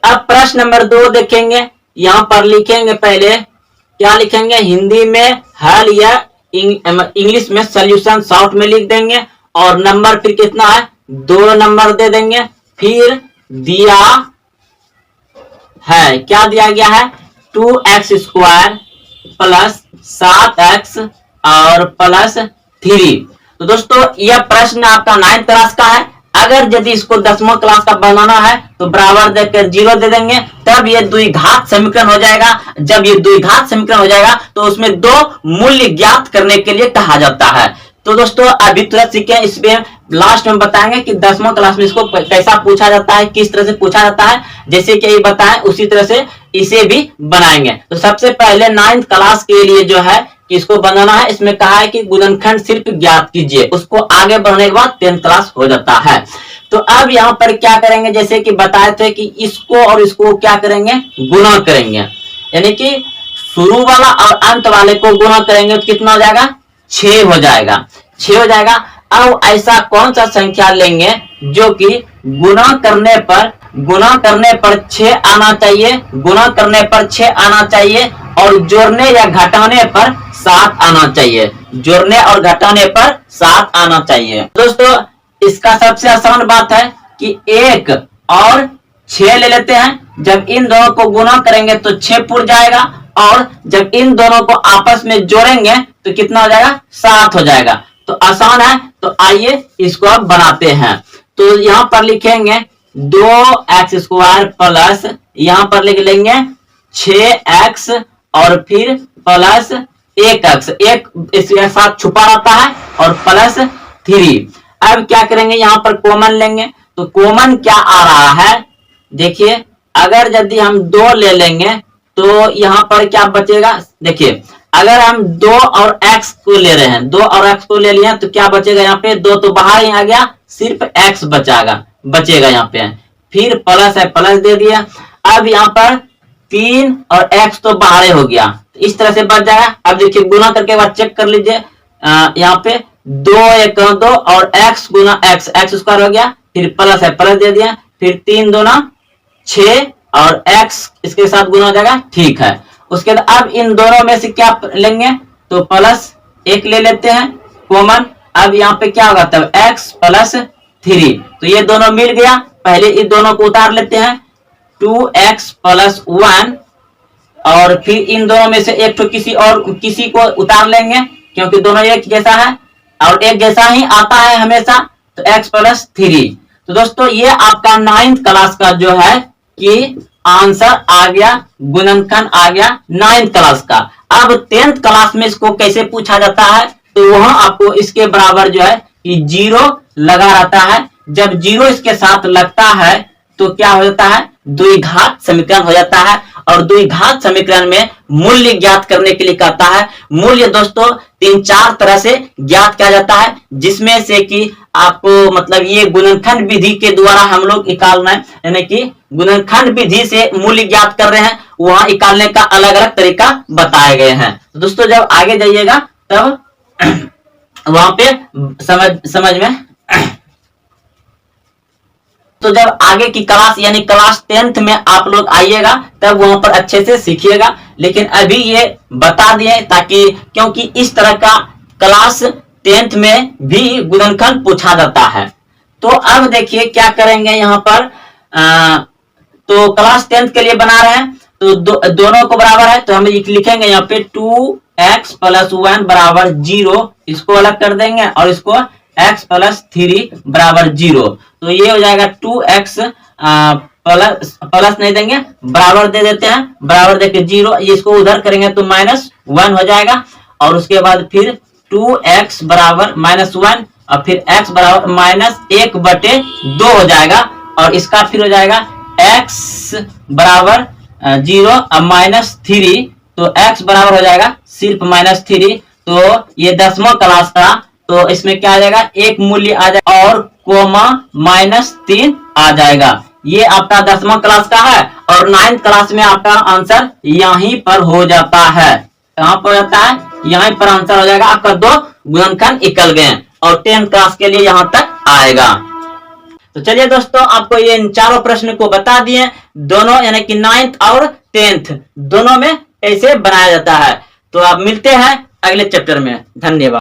अब प्रश्न नंबर 2 देखेंगे। यहां पर लिखेंगे, पहले क्या लिखेंगे, हिंदी में हल या इंग्लिश में सॉल्यूशन शॉर्ट में लिख देंगे और नंबर फिर कितना है, 2 नंबर दे देंगे। फिर दिया है, क्या दिया गया है, 2x² प्लस 7x और प्लस 3। तो दोस्तों यह प्रश्न आपका 9th क्लास का है। अगर यदि इसको 10वां क्लास का बनाना है तो बराबर देकर 0 दे देंगे, तब ये द्विघात समीकरण हो जाएगा। जब ये द्विघात समीकरण हो जाएगा तो उसमें 2 मूल्य ज्ञात करने के लिए कहा जाता है। तो दोस्तों अभी तुरंत सीखें, इसमें लास्ट में बताएंगे कि 10वां क्लास में इसको कैसा पूछा जाता है, किस तरह से पूछा जाता है। जैसे कि ये बताएं उसी तरह से इसे भी बनाएंगे। तो सबसे पहले 9th क्लास के लिए जो है कि इसको बनाना है, इसमें कहा है कि गुणनखंड सिर्फ ज्ञात कीजिए, उसको आगे बढ़ने के बाद 10th क्लास हो जाता है। तो अब यहाँ पर क्या करेंगे, जैसे कि बताए थे कि इसको और इसको क्या करेंगे, गुणा करेंगे, यानी कि शुरू वाला और अंत वाले को गुणा करेंगे तो कितना हो जाएगा, 6 हो जाएगा, 6 हो जाएगा। अब ऐसा कौन सा संख्या लेंगे जो कि गुणा करने पर 6 आना चाहिए, गुणा करने पर 6 आना चाहिए और जोड़ने या घटाने पर 7 आना चाहिए, जोड़ने और घटाने पर 7 आना चाहिए। दोस्तों इसका सबसे आसान बात है कि 1 और 6 ले लेते हैं। जब इन दोनों को गुणा करेंगे तो 6 पुर जाएगा और जब इन दोनों को आपस में जोड़ेंगे तो कितना हो जाएगा, 7 हो जाएगा। तो आसान है, तो आइए इसको अब बनाते हैं। तो यहां पर लिखेंगे 2x² प्लस, यहां पर लिख लेंगे 6x और फिर प्लस 1x, एक इसके साथ छुपा रहता है और प्लस 3। अब क्या करेंगे, यहां पर कॉमन लेंगे। तो कॉमन क्या आ रहा है, देखिए अगर यदि हम 2 ले लेंगे तो यहां पर क्या बचेगा, देखिए अगर हम 2 और x को ले रहे हैं, 2 और x को ले लिया तो क्या बचेगा, यहाँ पे 2 तो बाहर ही आ गया, सिर्फ x बचेगा यहाँ पे। फिर प्लस है, प्लस दे दिया। अब यहाँ पर 3 और x तो बाहर हो गया, इस तरह से बच जाएगा। अब देखिए गुना करके बाद चेक कर लीजिए, यहाँ पे 2 1 2 और x गुना x² हो गया, फिर प्लस है, प्लस दे दिया, फिर 3 दूना 6 और x इसके साथ गुना हो जाएगा, ठीक है। उसके बाद अब इन दोनों में से क्या लेंगे, तो प्लस 1 ले लेते हैं कॉमन। अब यहाँ पे क्या होगा, तब x प्लस 3, तो ये दोनों मिल गया। पहले इन दोनों को उतार लेते हैं, 2x प्लस 1 और फिर इन दोनों में से एक तो किसी को उतार लेंगे क्योंकि दोनों एक जैसा है और एक जैसा ही आता है हमेशा, तो x प्लस 3। तो दोस्तों ये आपका 9th क्लास का जो है कि आंसर आ गया, गुणनखंड आ गया 9th क्लास का। अब 10th क्लास में इसको कैसे पूछा जाता है, तो वहां आपको इसके बराबर जो है कि 0 लगा रहता है। जब 0 इसके साथ लगता है तो क्या हो जाता है, द्विघात समीकरण हो जाता है। और द्विघात समीकरण में मूल्य ज्ञात करने के लिए कहता है। मूल्य दोस्तों 3-4 तरह से ज्ञात किया जाता है, जिसमें से कि आपको मतलब ये गुणनखंड विधि के द्वारा हम लोग निकालना है, यानी कि गुणनखंड विधि से मूल्य ज्ञात कर रहे हैं, वहां निकालने का अलग अलग तरीका बताए गए हैं। तो दोस्तों जब आगे जाइएगा तब वहां पे समझ में तो जब आगे की क्लास यानी क्लास 10th में आप लोग आइएगा तब वहां पर अच्छे से सीखिएगा। लेकिन अभी ये बता दिए ताकि, क्योंकि इस तरह का क्लास 10th में भी गुणनखंड पूछा जाता है। तो अब देखिए क्या करेंगे यहाँ पर, तो क्लास 10th के लिए बना रहे हैं तो दोनों को बराबर है, तो हम लिखेंगे यहाँ पे 2x प्लस 1 बराबर 0, इसको अलग कर देंगे और इसको x प्लस 3 बराबर 0। तो ये हो जाएगा 2x प्लस नहीं देंगे, बराबर दे देते हैं, बराबर देके 0, इसको उधर करेंगे तो -1 हो जाएगा। और उसके बाद फिर 2x बराबर -1 और फिर x बराबर -1/2 हो जाएगा। और इसका फिर हो जाएगा x बराबर 0 और -3, तो x बराबर हो जाएगा सिर्फ -3। तो ये 10वां क्लास का, तो इसमें क्या आ जाएगा, एक मूल्य आ जाएगा और कोमा -3 आ जाएगा। ये आपका 10वां क्लास का है और 9th क्लास में आपका आंसर यहीं पर हो जाता है। कहां पर जाता है, यहीं पर आंसर हो जाएगा। आपका 2 गुणनखंड निकल गए और 10th क्लास के लिए यहां तक आएगा। तो चलिए दोस्तों, आपको ये इन चारों प्रश्न को बता दिए, दोनों यानी कि 9th और 10th दोनों में कैसे बनाया जाता है। तो आप मिलते हैं अगले चैप्टर में। धन्यवाद।